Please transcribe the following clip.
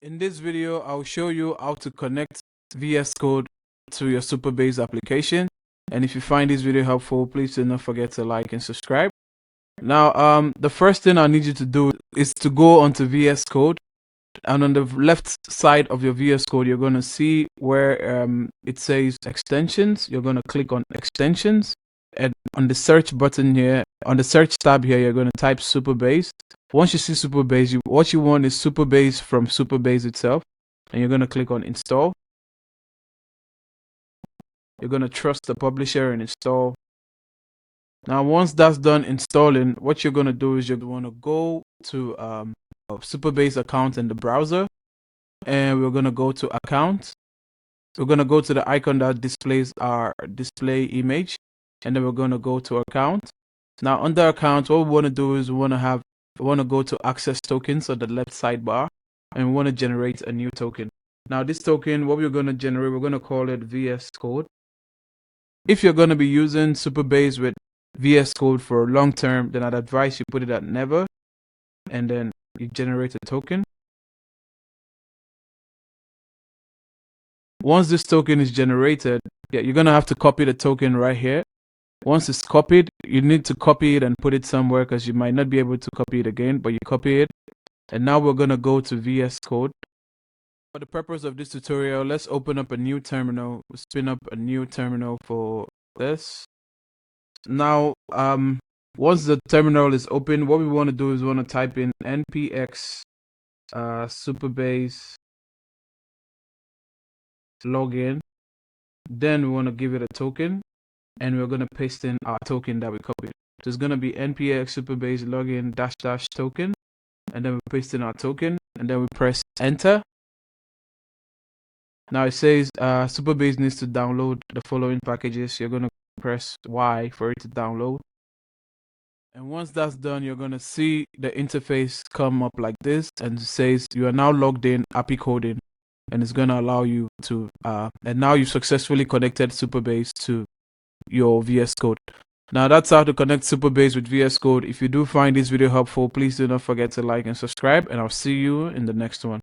In this video, I'll show you how to connect VS Code to your Supabase application. And if you find this video helpful, please do not forget to like and subscribe. Now, the first thing I need you to do is to go onto VS Code. And on the left side of your VS Code, you're going to see where it says extensions. You're going to click on extensions. And on the search button here, on the search tab here, you're going to type Supabase. Once you see Supabase, what you want is Supabase from Supabase itself. And you're going to click on install. You're going to trust the publisher and install. Now, once that's done installing, what you're going to do is you're going to go to a Supabase account in the browser. And we're going to go to account. We're going to go to the icon that displays our display image. And then we're going to go to account. Now, under account, what we want to do is we want to go to access tokens on the left sidebar, and we want to generate a new token. Now, this token, what we're going to generate, we're going to call it VS Code. If you're going to be using Supabase with VS Code for long term, then I'd advise you put it at never, and then you generate a token. Once this token is generated, you're going to have to copy the token right here. Once it's copied, you need to copy it and put it somewhere because you might not be able to copy it again, but you copy it. And now we're going to go to VS Code. For the purpose of this tutorial, let's open up a new terminal. We'll spin up a new terminal for this. Now, once the terminal is open, what we want to do is we want to type in npx Supabase login. Then we want to give it a token. And we're going to paste in our token that we copied. So it's going to be npx Supabase login -- token. And then we paste in our token. And then we press enter. Now it says Supabase needs to download the following packages. You're going to press Y for it to download. And once that's done, you're going to see the interface come up like this. And it says you are now logged in API coding. And it's going to allow you to, and now you've successfully connected Supabase to your VS Code. Now that's how to connect Supabase with VS Code. If you do find this video helpful, please do not forget to like and subscribe, and I'll see you in the next one.